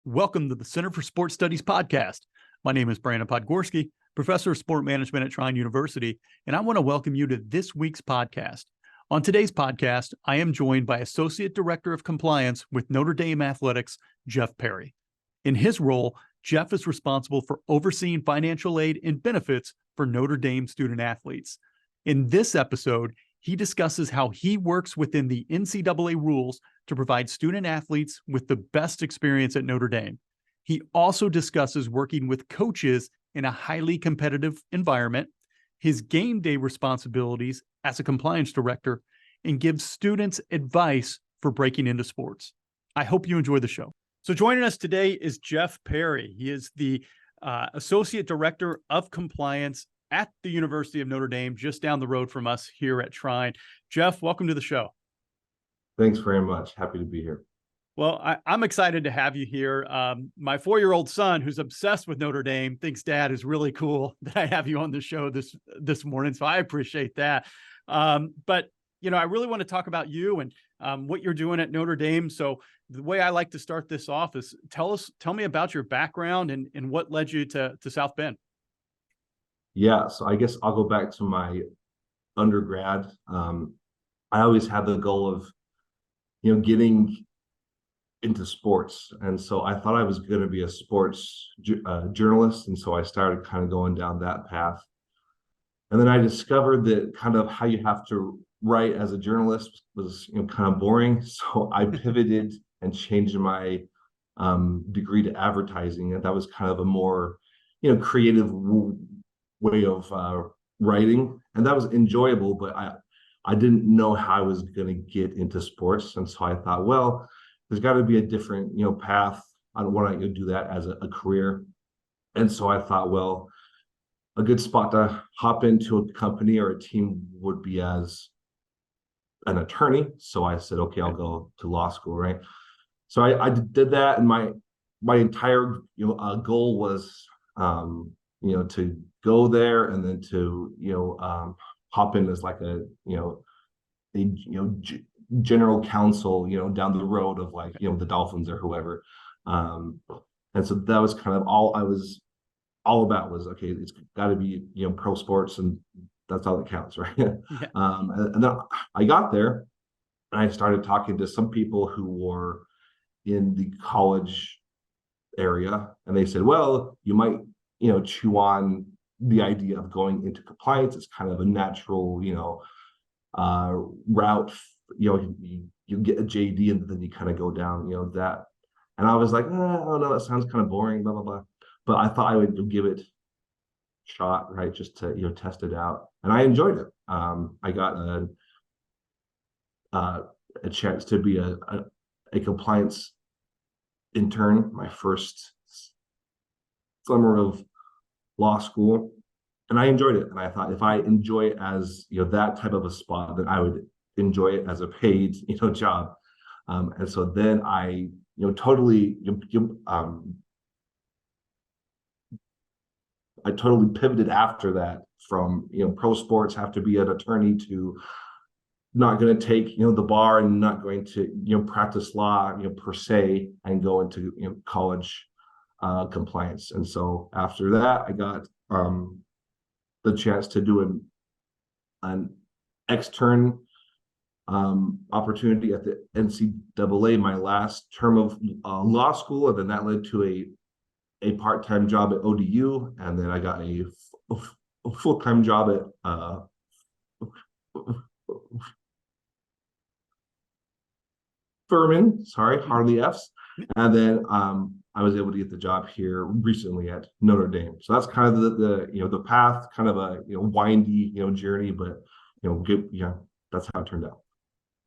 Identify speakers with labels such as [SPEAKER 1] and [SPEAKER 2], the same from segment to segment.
[SPEAKER 1] Welcome to the Center for Sport Studies podcast. My name is Brandon Podgorski, professor of sport management at Trine University, and I want to welcome you to this week's podcast. On today's podcast, I am joined by Associate Director of Compliance with Notre Dame Athletics, Jeff Parry. In his role, Jeff is responsible for overseeing financial aid and benefits for Notre Dame student athletes. In this episode, he discusses how he works within the NCAA rules to provide student athletes with the best experience at Notre Dame. He also discusses working with coaches in a highly competitive environment, his game day responsibilities as a compliance director, and gives students advice for breaking into sports. I hope you enjoy the show. So joining us today is Jeff Parry. He is the Associate Director of Compliance at the University of Notre Dame, just down the road from us here at Trine. Jeff, welcome to the show.
[SPEAKER 2] Thanks very much. Happy to be here.
[SPEAKER 1] Well, I'm excited to have you here. My 4-year-old son, who's obsessed with Notre Dame, thinks Dad is really cool that I have you on the show this morning. So I appreciate that. But I really want to talk about you and what you're doing at Notre Dame. So the way I like to start this off is tell me about your background and what led you to South Bend.
[SPEAKER 2] Yeah, so I guess I'll go back to my undergrad. I always had the goal of getting into sports. And so I thought I was going to be a sports journalist. And so I started kind of going down that path. And then I discovered that kind of how you have to write as a journalist was kind of boring. So I pivoted and changed my degree to advertising. And that was kind of a more, creative way of writing. And that was enjoyable, but I didn't know how I was going to get into sports. And so I thought, well, there's got to be a different, path. I don't want to do that as a career. And so I thought, well, a good spot to hop into a company or a team would be as an attorney. So I said, okay, I'll go to law school, right? So I did that. And my entire, goal was, to go there and then to, hop in as like a general counsel, down the road of like, the Dolphins or whoever. And so that was kind of all I was all about was, okay, it's got to be, pro sports, and that's all that counts, right? Yeah. And then I got there and I started talking to some people who were in the college area, and they said, well, you might, chew on the idea of going into compliance. It's kind of a natural, route. You get a JD and then you kind of go down, that. And I was like, oh no, that sounds kind of boring, blah blah blah. But I thought I would give it a shot, right, just to test it out, and I enjoyed it. I got a chance to be a compliance intern my first summer of law school, and I enjoyed it. And I thought if I enjoy it as that type of a spot, then I would enjoy it as a paid job. And so then I totally I totally pivoted after that from pro sports, have to be an attorney, to not going to take the bar and not going to practice law per se, and go into college compliance. And so after that, I got the chance to do an extern opportunity at the NCAA my last term of law school, and then that led to a part-time job at ODU, and then I got a full-time job at Furman, hardly F's, and then I was able to get the job here recently at Notre Dame. So that's kind of the path, kind of a windy journey, but good, that's how it turned out.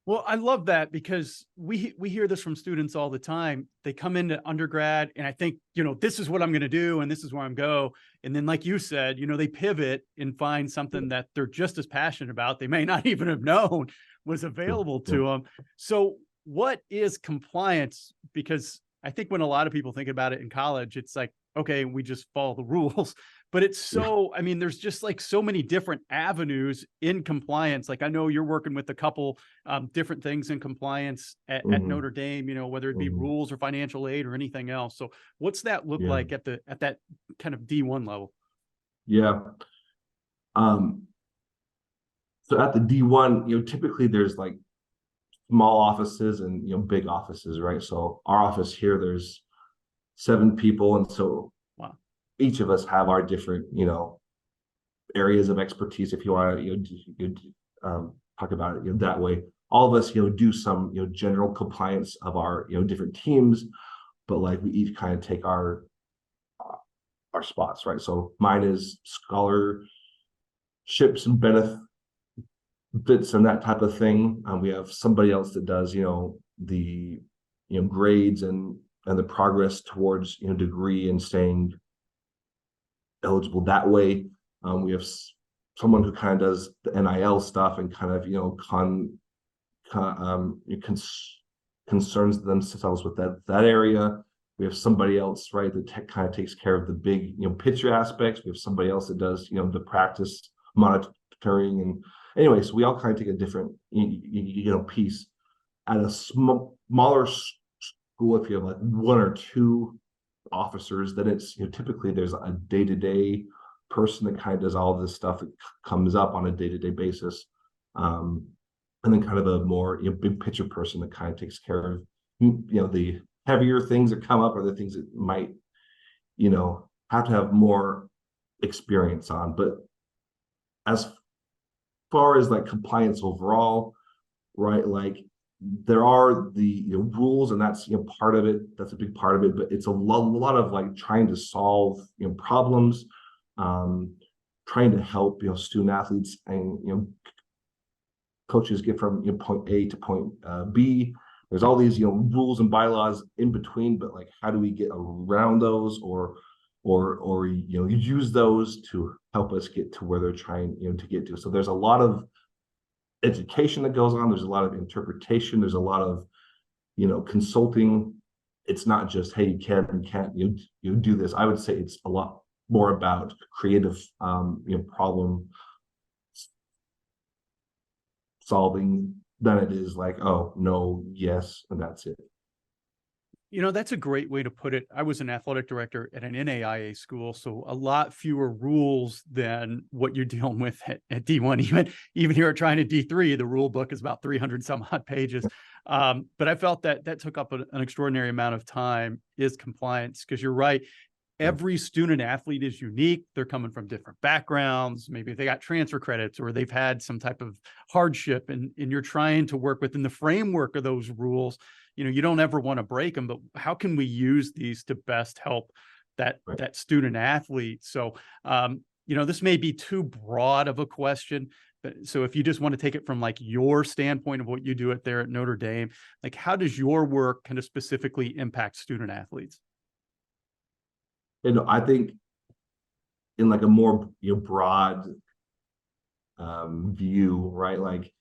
[SPEAKER 1] Well, I love that, because we hear this from students all the time. They come into undergrad and I think, this is what I'm going to do and this is where I'm go. And then, like you said, they pivot and find something that they're just as passionate about. They may not even have known was available to them. So what is compliance? Because I think when a lot of people think about it in college, it's like, okay, we just follow the rules. But it's so, I mean, there's just like so many different avenues in compliance. Like I know you're working with a couple different things in compliance at
[SPEAKER 2] Mhm,
[SPEAKER 1] Notre Dame, whether it be
[SPEAKER 2] mhm.
[SPEAKER 1] rules or financial aid or anything else. So what's that look
[SPEAKER 2] Yeah,
[SPEAKER 1] like at that kind of D1 level?
[SPEAKER 2] yeah. Um, so at the D1, typically there's like small offices and big offices, right? So our office here, there's 7 people, and so
[SPEAKER 1] Wow.
[SPEAKER 2] each of us have our different, areas of expertise. If you want to, talk about it, that way. All of us, do some, general compliance of our, different teams, but like we each kind of take our spots, right? So mine is scholarships and benefits and that type of thing. We have somebody else that does, the grades and the progress towards degree and staying eligible that way. We have someone who kind of does the NIL stuff and kind of concerns themselves with that area. We have somebody else, right, that kind of takes care of the big picture aspects. We have somebody else that does the practice monitoring, and anyway, so we all kind of take a different piece. At a smaller school, if you have like 1 or 2 officers, then it's typically there's a day-to-day person that kind of does all this stuff that comes up on a day-to-day basis, and then kind of a more big picture person that kind of takes care of the heavier things that come up, or the things that might have to have more experience on. But as far as like compliance overall, right, like there are the rules, and that's part of it. That's a big part of it, but it's a lot of like trying to solve problems, um, trying to help student athletes and coaches get from point A to point B. There's all these rules and bylaws in between, but like how do we get around those, or use those to help us get to where they're trying to get to. So there's a lot of education that goes on. There's a lot of interpretation. There's a lot of consulting. It's not just, hey, you can and can't you do this. I would say it's a lot more about creative problem solving than it is like, oh no, yes, and that's it.
[SPEAKER 1] That's a great way to put it. I was an athletic director at an NAIA school, so a lot fewer rules than what you're dealing with at D1. Even here at Trine at D3, the rule book is about 300 some odd pages. But I felt that took up an extraordinary amount of time is compliance, because you're right. Every student athlete is unique. They're coming from different backgrounds. Maybe they got transfer credits or they've had some type of hardship, and you're trying to work within the framework of those rules. You don't ever want to break them, but how can we use these to best help that student athlete? So, this may be too broad of a question, but so if you just want to take it from like your standpoint of what you do there at Notre Dame, like how does your work kind of specifically impact student athletes?
[SPEAKER 2] I think in like a more broad view, right? Like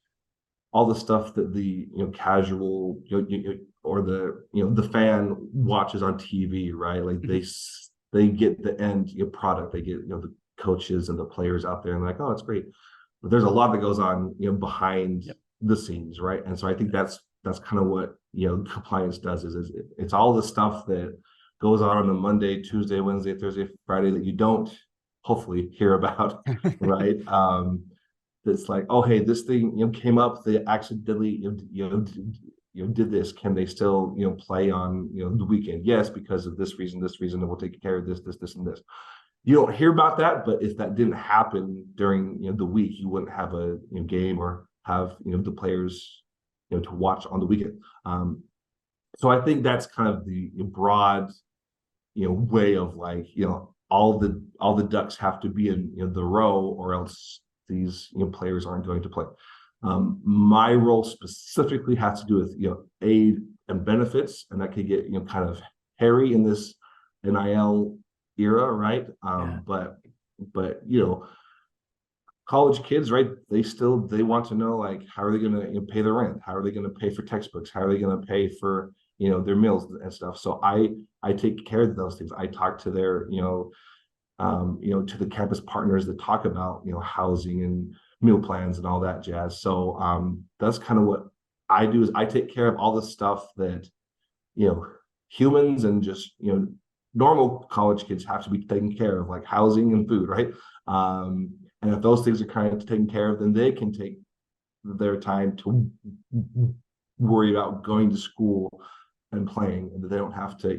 [SPEAKER 2] all the stuff that the casual or the fan watches on TV, right? Like they get the end product. They get the coaches and the players out there, and like, oh, it's great. But there's a lot that goes on behind the scenes, right? And so I think that's kind of what compliance does is it's all the stuff that goes on a Monday, Tuesday, Wednesday, Thursday, Friday that you don't hopefully hear about, right? That's like, oh, hey, this thing came up. They accidentally did this. Can they still play on the weekend? Yes, because of this reason, and we'll take care of this, and this. You don't hear about that, but if that didn't happen during the week, you wouldn't have a game or have the players to watch on the weekend. So I think that's kind of the broad way of like all the ducks have to be in the row, or else these players aren't going to play. My role specifically has to do with aid and benefits, and that could get kind of hairy in this NIL era, right? But college kids, right? They want to know, like, how are they going to pay the rent? How are they going to pay for textbooks? How are they going to pay for their meals and stuff. So I take care of those things. I talk to their, to the campus partners that talk about, housing and meal plans and all that jazz. So that's kind of what I do, is I take care of all the stuff that, humans and just, normal college kids have to be taken care of, like housing and food, right? And if those things are kind of taken care of, then they can take their time to worry about going to school and playing, and that they don't have to,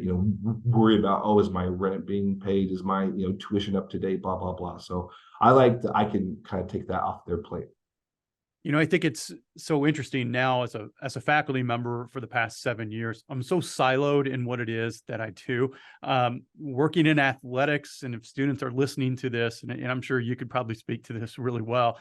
[SPEAKER 2] worry about, oh, is my rent being paid? Is my, tuition up to date? Blah, blah, blah. So I like that I can kind of take that off their plate.
[SPEAKER 1] I think it's so interesting now as a faculty member for the past 7 years. I'm so siloed in what it is that I do. Working in athletics, and if students are listening to this, and I'm sure you could probably speak to this really well,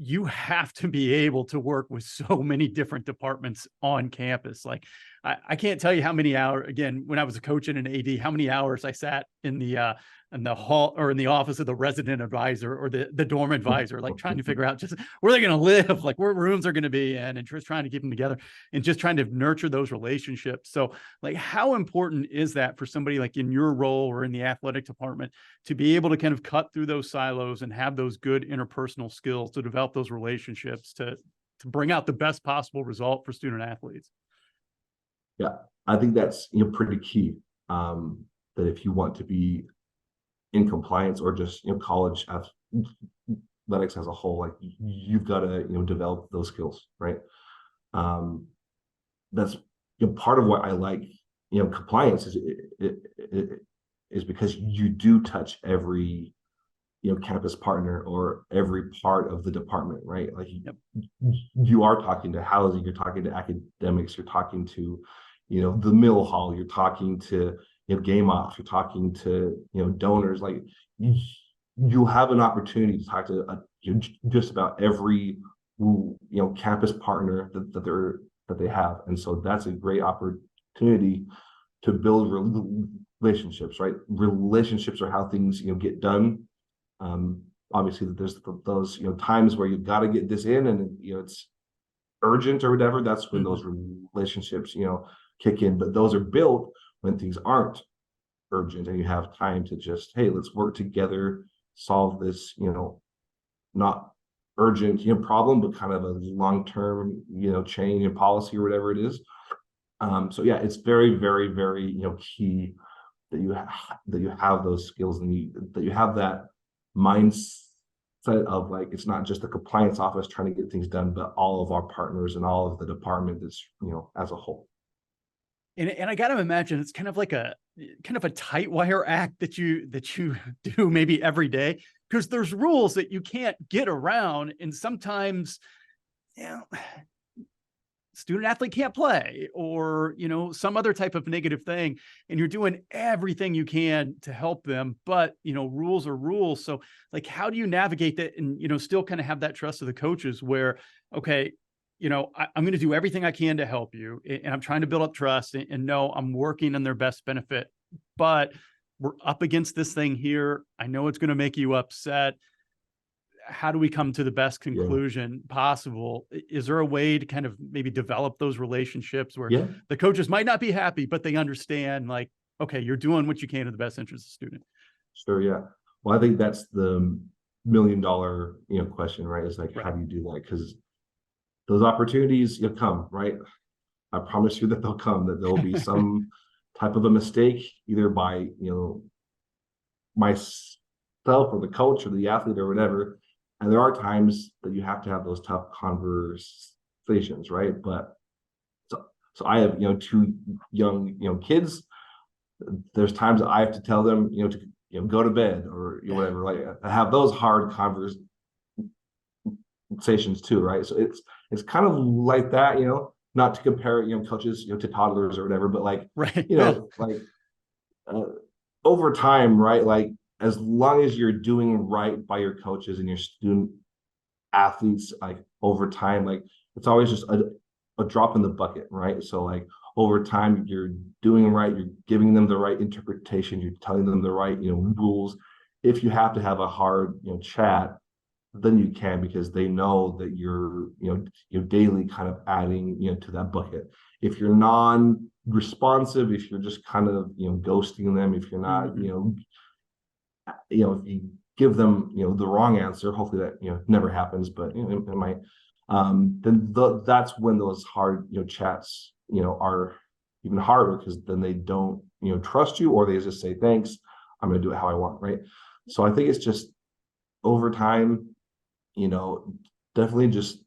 [SPEAKER 1] you have to be able to work with so many different departments on campus. Like I can't tell you how many hours, again, when I was a coach and an AD, how many hours I sat in the hall or in the office of the resident advisor or the dorm advisor, like trying to figure out just where they're going to live, like where rooms are going to be in, and just trying to keep them together and just trying to nurture those relationships. So like, how important is that for somebody like in your role or in the athletic department to be able to kind of cut through those silos and have those good interpersonal skills to develop those relationships to bring out the best possible result for student athletes?
[SPEAKER 2] Yeah, I think that's, pretty key. That if you want to be in compliance, or just, college athletics as a whole, like you've got to, develop those skills, right? That's, part of what I like, compliance is because you do touch every, campus partner or every part of the department, right? Like you are talking to housing, you're talking to academics, you're talking to, the mill hall, you're talking to, game ops, you're talking to, donors. Like you have an opportunity to talk to just about every, campus partner that they have. And so that's a great opportunity to build relationships, right? Relationships are how things, get done. Obviously there's those, times where you've got to get this in, and, it's urgent or whatever. That's when those relationships, kick in. But those are built when things aren't urgent, and you have time to just, hey, let's work together, solve this, not urgent, problem, but kind of a long-term, change in policy or whatever it is. So yeah, it's very, very, very, key that you have those skills, and that you have that mindset of, like, it's not just the compliance office trying to get things done, but all of our partners and all of the department is, as a whole.
[SPEAKER 1] And I got to imagine it's kind of a tight wire act that you do maybe every day, because there's rules that you can't get around, and sometimes, student athlete can't play, or some other type of negative thing, and you're doing everything you can to help them, but rules are rules. So like, how do you navigate that and still kind of have that trust of the coaches where, okay, I'm going to do everything I can to help you, and I'm trying to build up trust, and know I'm working on their best benefit, but we're up against this thing here. I know it's going to make you upset. How do we come to the best conclusion possible? Is there a way to kind of maybe develop those relationships where the coaches might not be happy, but they understand, like, okay, you're doing what you can in the best interest of the student?
[SPEAKER 2] Sure. Yeah. Well, I think that's the $1 million, question, right? Is like, how do you do that? Because those opportunities come, right? I promise you that they'll come, that there'll be some type of a mistake, either by, myself or the coach or the athlete or whatever. And there are times that you have to have those tough conversations, right? But so I have, two young, kids. There's times that I have to tell them, to go to bed, or whatever. Like, I have those hard conversations too, right? So it's kind of like that, not to compare, coaches, to toddlers or whatever, but like, like over time, right? Like, as long as you're doing right by your coaches and your student athletes, like over time, like it's always just a drop in the bucket, right? So like over time, you're doing right, you're giving them the right interpretation, you're telling them the right, rules. If you have to have a hard, chat, then you can, because they know that you're daily kind of adding, to that bucket. If you're non-responsive, if you're just kind of, ghosting them, if you're not, if you give them, the wrong answer, hopefully that, never happens, but it might, then that's when those hard, chats, are even harder, because then they don't, trust you, or they just say, thanks, I'm going to do it how I want. Right. So I think it's just over time, definitely just,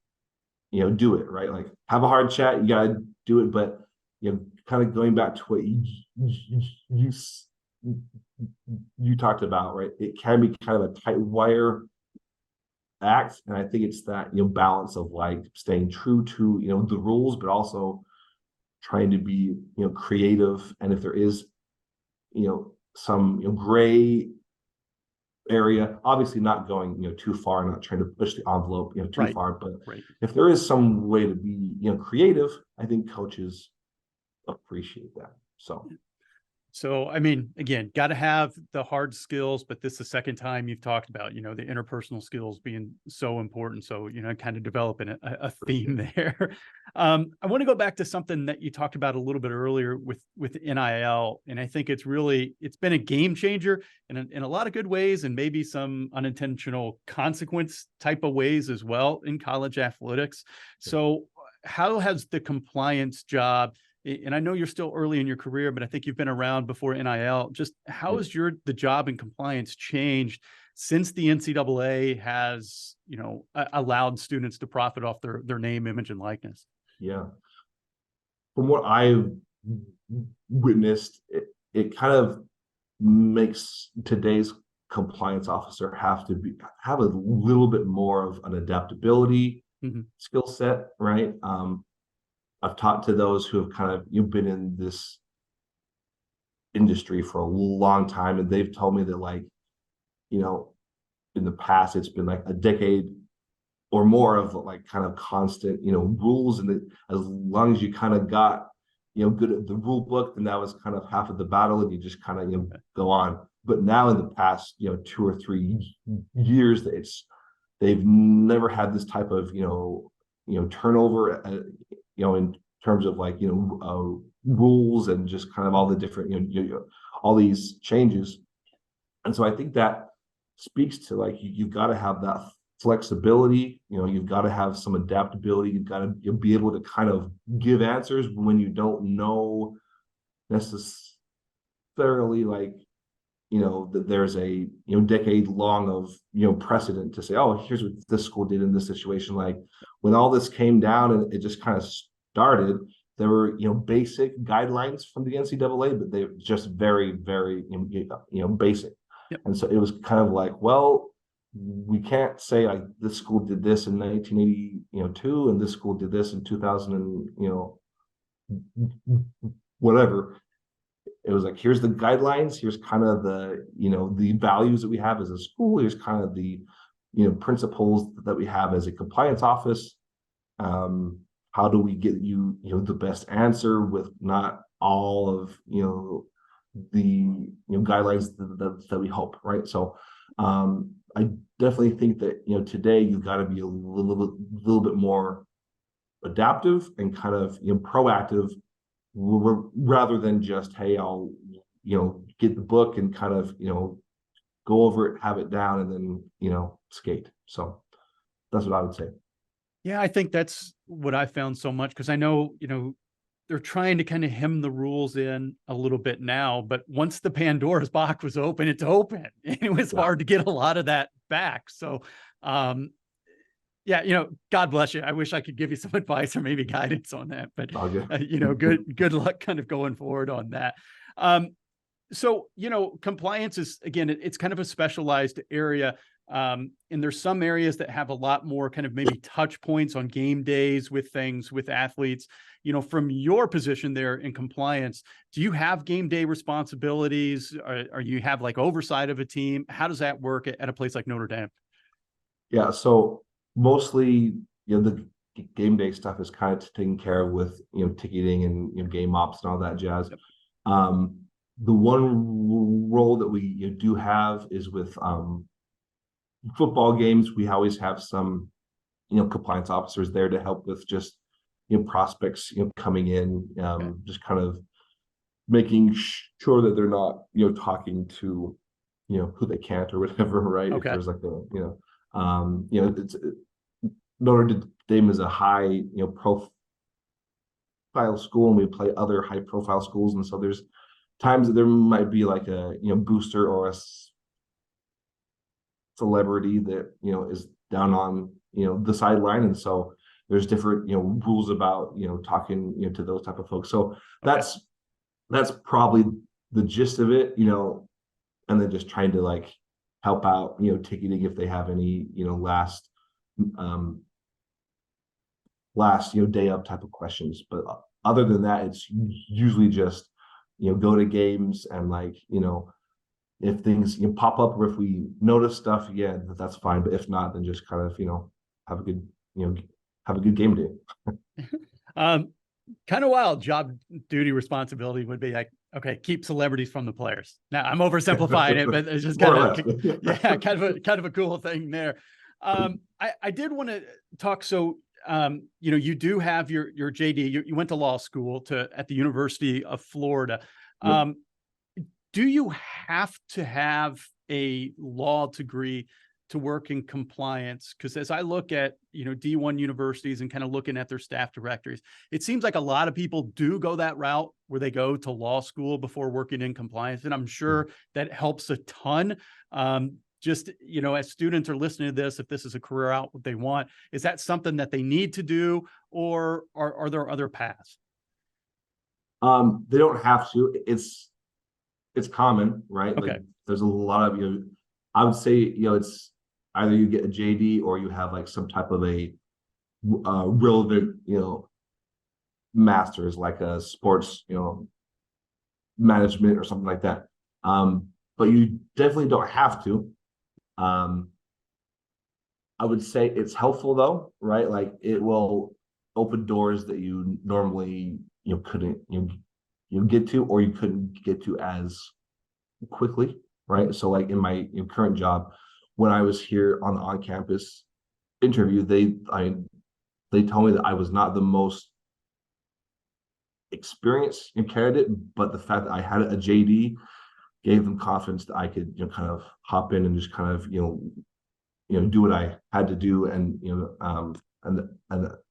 [SPEAKER 2] do it, right? Like, have a hard chat, you got to do it. But, kind of going back to what you talked about, right? It can be kind of a tight wire act. And I think it's that, balance of like staying true to, the rules, but also trying to be, creative. And if there is, some, gray area, obviously not going, too far, not trying to push the envelope, too
[SPEAKER 1] Right.
[SPEAKER 2] far. But
[SPEAKER 1] Right.
[SPEAKER 2] if there is some way to be, creative, I think coaches appreciate that.
[SPEAKER 1] So, I mean, again, got to have the hard skills, but this is the second time you've talked about, the interpersonal skills being so important. So, kind of developing a theme there. I want to go back to something that you talked about a little bit earlier with NIL. And I think it's been a game changer in a lot of good ways, and maybe some unintentional consequence type of ways as well in college athletics. So how has the compliance job, and I know you're still early in your career, but I think you've been around before NIL. Just how has the job in compliance changed since the NCAA has, allowed students to profit off their name, image, and likeness?
[SPEAKER 2] Yeah. From what I've witnessed, it kind of makes today's compliance officer have a little bit more of an adaptability skill set, right? I've talked to those who have kind of been in this industry for a long time, and they've told me that, like, in the past it's been like a decade or more of like kind of constant, rules, and that as long as you kind of got, good at the rule book, then that was kind of half of the battle, and you just kind of, go on. But now in the past, 2 or 3 years, they've never had this type of, turnover, in terms of like, rules, and just kind of all the different, all these changes. And so I think that speaks to, like, you've got to have that flexibility, you've got to have some adaptability, you've got to be able to kind of give answers when you don't know necessarily, like, that there's a, decade long of, precedent to say, oh, here's what this school did in this situation. Like, when all this came down and it just kind of started, there were, basic guidelines from the NCAA, but they were just very, very, basic.
[SPEAKER 1] Yep.
[SPEAKER 2] And so it was kind of like, well, we can't say like this school did this in 1982 and this school did this in 2000 and, whatever. It was like, here's the guidelines, here's kind of the, the values that we have as a school, here's kind of the, principles that we have as a compliance office. How do we get you, the best answer with not all of, the, guidelines that we hope, right? So I definitely think that, today you've got to be a little bit more adaptive and kind of, proactive, rather than just, hey, I'll, get the book and kind of, go over it, have it down, and then, skate. So that's what I would say.
[SPEAKER 1] Yeah, I think that's what I found so much, because I know, they're trying to kind of hem the rules in a little bit now, but once the Pandora's box was open, it's open. And it was hard to get a lot of that back. So, yeah, God bless you. I wish I could give you some advice or maybe guidance on that, but, good luck kind of going forward on that. So, compliance is, again, it's kind of a specialized area. And there's some areas that have a lot more kind of maybe touch points on game days with things, with athletes. From your position there in compliance, do you have game day responsibilities, or you have like oversight of a team? How does that work at a place like Notre Dame?
[SPEAKER 2] Yeah, so mostly, the game day stuff is kind of taken care of with, ticketing and, game ops and all that jazz. Yep. The one role that we do have is with football games, we always have some, compliance officers there to help with just, prospects, coming in, just kind of making sure that they're not, talking to, who they can't or whatever, right? If there's like a, it's Notre Dame is a high, profile school, and we play other high profile schools, and so there's times that there might be like a, booster or a celebrity that, is down on, the sideline, and so there's different, rules about, talking, to those type of folks. So that's probably the gist of it, and then just trying to like help out, ticketing if they have any, last day up type of questions. But other than that, it's usually just, go to games and like, if things pop up, or if we notice stuff, yeah, that's fine. But if not, then just kind of, have a good, have a good game day.
[SPEAKER 1] Kind of wild job duty responsibility would be like, okay, keep celebrities from the players. Now I'm oversimplifying it, but it's just kind of, yeah, kind of a cool thing there. I did want to talk. So, you do have your JD, you went to law school at the University of Florida. Yep. Do you have to have a law degree to work in compliance? Because as I look at, D1 universities and kind of looking at their staff directories, it seems like a lot of people do go that route where they go to law school before working in compliance. And I'm sure that helps a ton. Just, as students are listening to this, if this is a career out what they want, is that something that they need to do, or are there other paths?
[SPEAKER 2] They don't have to. It's common, right?
[SPEAKER 1] Okay.
[SPEAKER 2] Like there's a lot of, I would say, it's either you get a JD or you have like some type of a relevant, master's, like a sports, management or something like that. But you definitely don't have to. I would say it's helpful though, right? Like it will open doors that you normally, couldn't, get to, or you couldn't get to as quickly, right? So like in my current job, when I was here on the on-campus interview, they told me that I was not the most experienced candidate, but the fact that I had a JD gave them confidence that I could, kind of hop in and just kind of, do what I had to do, and and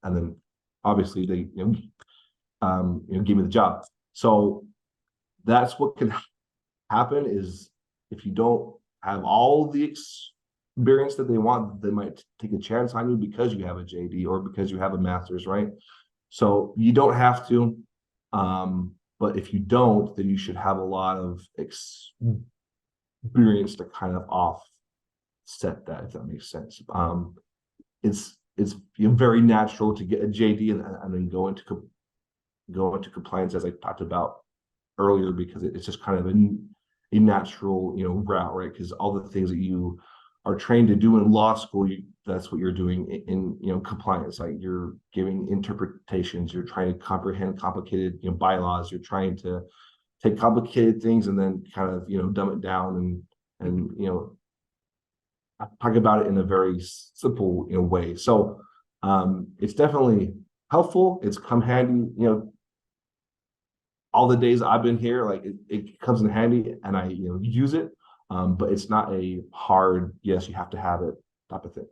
[SPEAKER 2] then obviously they give me the job. So that's what can happen, is if you don't have all the experience that they want, they might take a chance on you because you have a JD or because you have a master's, right? So you don't have to, but if you don't, then you should have a lot of experience to kind of offset that, if that makes sense. It's very natural to get a JD and then go into compliance, as I talked about earlier, because it's just kind of a natural route, right? Because all the things that you are trained to do in law school, that's what you're doing in compliance. Like you're giving interpretations, you're trying to comprehend complicated bylaws, you're trying to take complicated things and then kind of dumb it down and talk about it in a very simple way. So it's definitely helpful. It's come handy, all the days I've been here, like it comes in handy, and I use it. But it's not a hard, yes, you have to have it type of thing.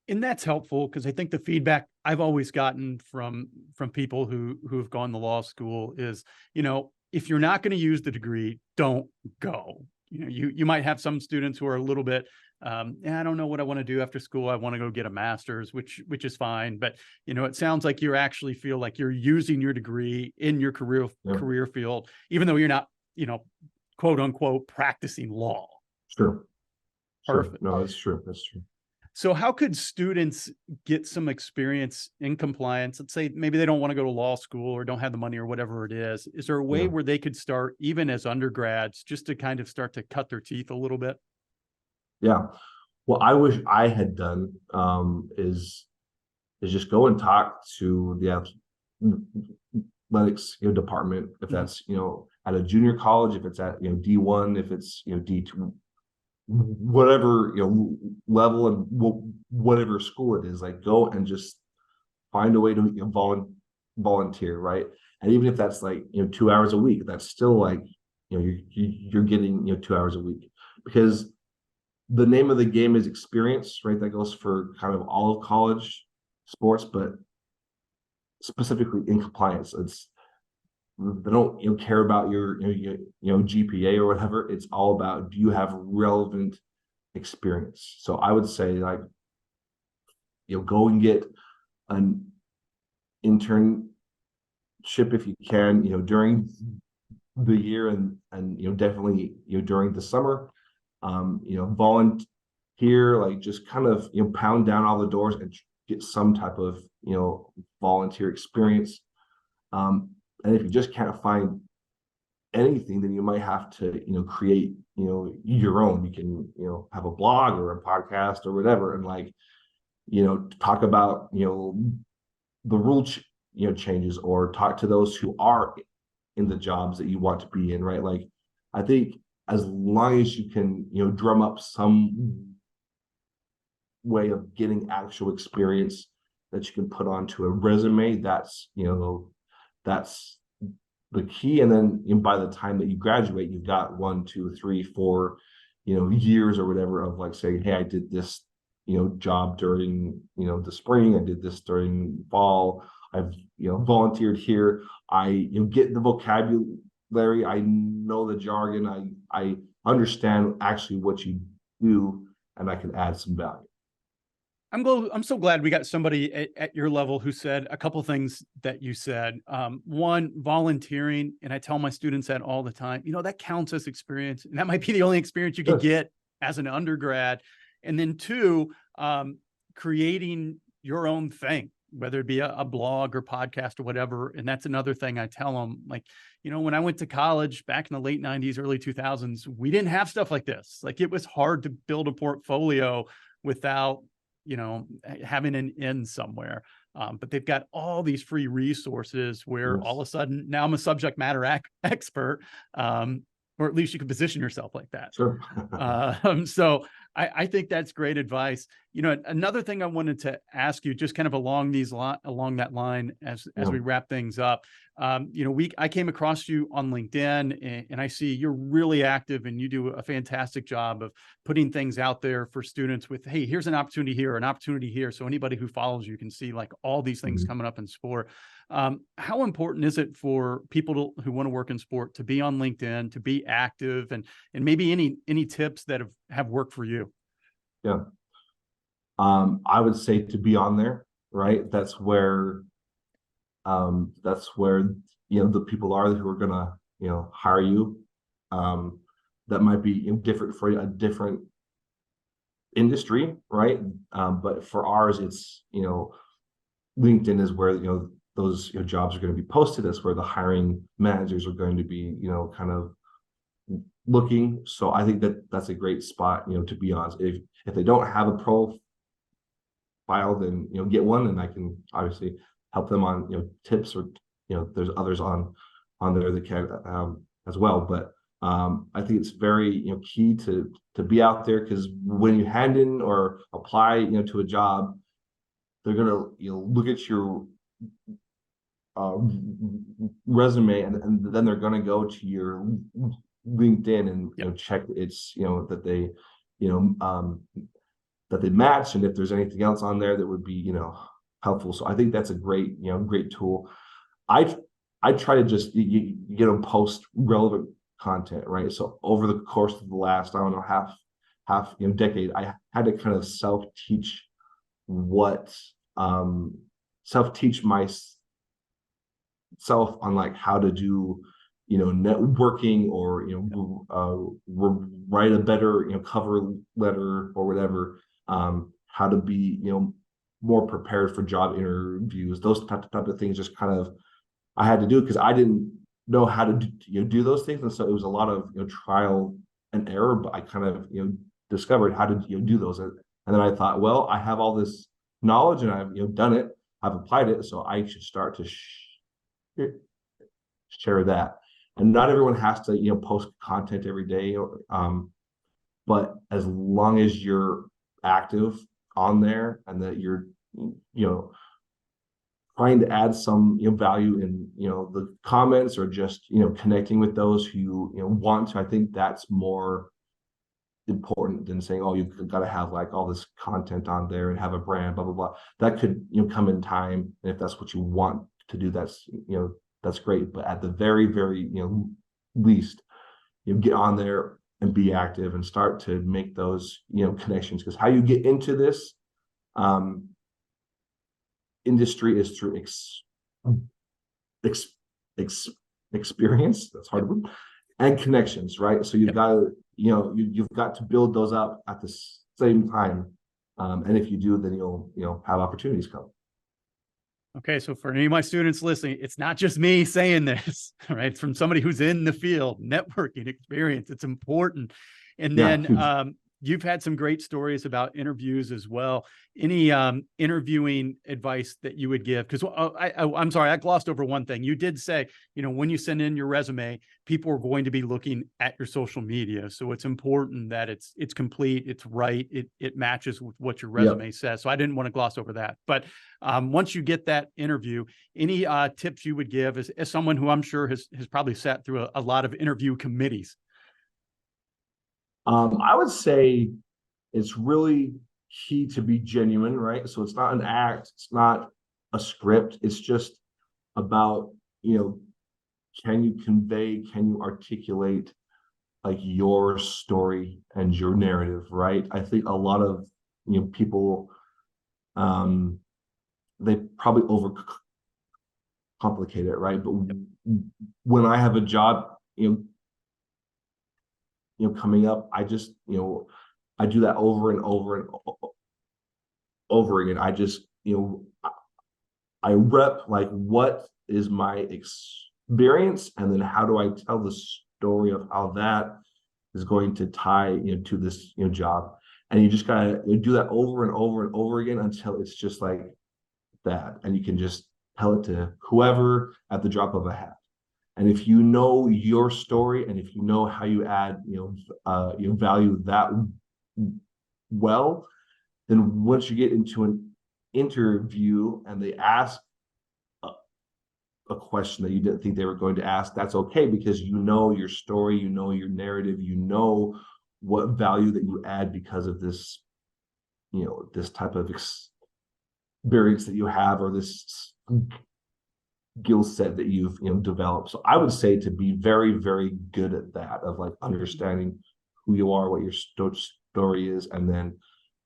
[SPEAKER 1] And that's helpful, because I think the feedback I've always gotten from people who have gone to law school is, if you're not going to use the degree, don't go. You might have some students who are a little bit, I don't know what I want to do after school. I want to go get a master's, which is fine. But, it sounds like you actually feel like you're using your degree in your career field, even though you're not, quote unquote, practicing law.
[SPEAKER 2] Sure.
[SPEAKER 1] Perfect.
[SPEAKER 2] No, that's true. That's true.
[SPEAKER 1] So how could students get some experience in compliance? Let's say maybe they don't want to go to law school or don't have the money or whatever it is. Is there a way where they could start even as undergrads, just to kind of start to cut their teeth a little bit?
[SPEAKER 2] Yeah. What I wish I had done is just go and talk to the athletics department, if that's at a junior college, if it's at D1, if it's D2 whatever level and whatever school it is, like go and just find a way to volunteer, right? And even if that's like 2 hours a week, that's still like you're getting 2 hours a week, because the name of the game is experience, right? That goes for kind of all of college sports, but specifically in compliance, they don't care about your GPA or whatever. It's all about, do you have relevant experience? So I would say, like, go and get an internship if you can, during the year, and definitely during the summer, volunteer, like just kind of pound down all the doors and get some type of volunteer experience. And if you just can't find anything, then you might have to create your own. You can have a blog or a podcast or whatever, and like talk about the rule changes, or talk to those who are in the jobs that you want to be in, right? Like, I think as long as you can drum up some way of getting actual experience that you can put onto a resume, that's that's the key. And then by the time that you graduate, you've got 1, 2, 3, 4 years or whatever of like saying, hey, I did this job during the spring, I did this during fall, I've volunteered here, I get the vocabulary, I know the jargon, I understand actually what you do, and I can add some value.
[SPEAKER 1] I'm so glad we got somebody at your level who said a couple things that you said. One, volunteering, and I tell my students that all the time. That counts as experience, and that might be the only experience you can get as an undergrad. And then two, creating your own thing, whether it be a blog or podcast or whatever. And that's another thing I tell them. Like, when I went to college back in the late 90s, early 2000s, we didn't have stuff like this. Like, it was hard to build a portfolio without having an in somewhere. But they've got all these free resources where all of a sudden now I'm a subject matter expert, or at least you can position yourself like that.
[SPEAKER 2] Sure.
[SPEAKER 1] So I think that's great advice. Another thing I wanted to ask you, just kind of along that line as we wrap things up. I came across you on LinkedIn, and I see you're really active, and you do a fantastic job of putting things out there for students with, hey, here's an opportunity here, an opportunity here. So anybody who follows you can see like all these things coming up in sport. How important is it for people who want to work in sport to be on LinkedIn, to be active, and maybe any tips that have worked for you?
[SPEAKER 2] Yeah. I would say to be on there, right? That's where the people are who are gonna hire you. That might be different for a different industry, right? But for ours, it's LinkedIn is where those jobs are going to be posted. That's where the hiring managers are going to be kind of looking. So I think that's a great spot to be on. If they don't have a profile, then get one, and I can obviously help them on tips, or there's others on there that can as well. But I think it's very key to be out there, because when you hand in or apply to a job, they're gonna look at your resume, and then they're gonna go to your LinkedIn and check it's that they that they match, and if there's anything else on there that would be helpful. So I think that's a great great tool. I try to just post relevant content, right? So over the course of the last, I don't know, half decade, I had to kind of self-teach myself on like how to do networking, or write a better cover letter or whatever, how to be more prepared for job interviews, those type of things. Just kind of I had to do, because I didn't know how to do those things, and so it was a lot of trial and error. But I kind of discovered how to do those, and then I thought, well, I have all this knowledge, and I've done it, I've applied it, so I should start to share that. And not everyone has to post content every day, but as long as you're active on there and that you're, trying to add some value in the comments, or just connecting with those who want to, I think that's more important than saying, oh, you've got to have like all this content on there and have a brand, blah blah blah. That could come in time, and if that's what you want to do, that's great. But at the very least, get on there and be active and start to make those connections, because how you get into this industry is through experience. That's hard word. And connections, right? So you've got to you've got to build those up at the same time, and if you do, then you'll have opportunities come.
[SPEAKER 1] Okay, so for any of my students listening, it's not just me saying this, right? It's from somebody who's in the field, networking experience. It's important. And then you've had some great stories about interviews as well. Any interviewing advice that you would give? Because I'm sorry, I glossed over one thing. You did say, when you send in your resume, people are going to be looking at your social media. So it's important that it's complete, it's right, it matches with what your resume says. So I didn't want to gloss over that. But once you get that interview, any tips you would give as someone who I'm sure has probably sat through a lot of interview committees?
[SPEAKER 2] I would say it's really key to be genuine, right? So it's not an act, it's not a script. It's just about, can you convey, can you articulate like your story and your narrative, right? I think a lot of, people, they probably overcomplicate it, right? But when I have a job, coming up, I just, I do that over and over and over again. I just, I rep like what is my experience, and then how do I tell the story of how that is going to tie, to this, job. And you just gotta do that over and over and over again until it's just like that, and you can just tell it to whoever at the drop of a hat. And if you know your story, and if you know how you add, value that well, then once you get into an interview and they ask a question that you didn't think they were going to ask, that's okay, because you know your story, you know your narrative, you know what value that you add because of this, this type of experience that you have, or this skill set that you've developed. So I would say to be very, very good at that, of like understanding who you are, what your story is, and then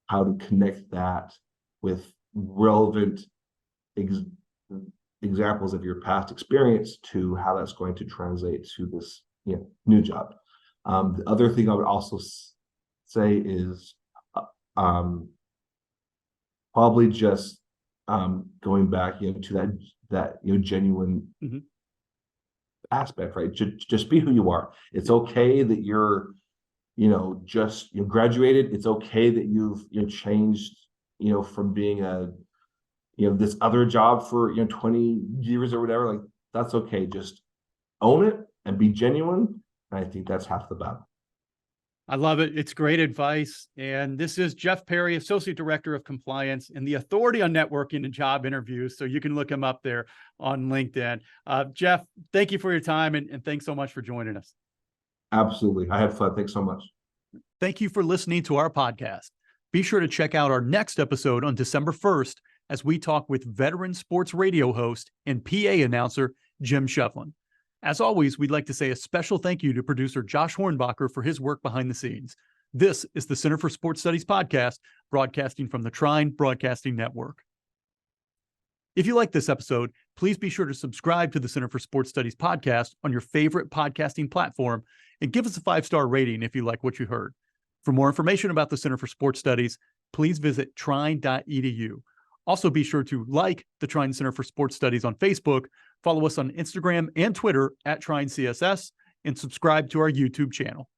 [SPEAKER 2] how to connect that with relevant examples of your past experience to how that's going to translate to this new job. The other thing I would also say is probably just going back to that genuine aspect, right? Just be who you are. It's okay that you're just graduated. It's okay that you've changed from being a this other job for 20 years or whatever. Like, that's okay. Just own it and be genuine, and I think that's half the battle.
[SPEAKER 1] I love it. It's great advice. And this is Jeff Parry, Associate Director of Compliance and the authority on networking and job interviews. So you can look him up there on LinkedIn. Jeff, thank you for your time, and thanks so much for joining us.
[SPEAKER 2] Absolutely. I had fun. Thanks so much.
[SPEAKER 1] Thank you for listening to our podcast. Be sure to check out our next episode on December 1st as we talk with veteran sports radio host and PA announcer Jim Shevlin. As always, we'd like to say a special thank you to producer Josh Hornbacher for his work behind the scenes. This is the Center for Sports Studies podcast, broadcasting from the Trine Broadcasting Network. If you like this episode, please be sure to subscribe to the Center for Sports Studies podcast on your favorite podcasting platform, and give us a 5-star rating if you like what you heard. For more information about the Center for Sports Studies, please visit trine.edu. Also, be sure to like the Trine Center for Sports Studies on Facebook, follow us on Instagram and Twitter at Trine CSS, and subscribe to our YouTube channel.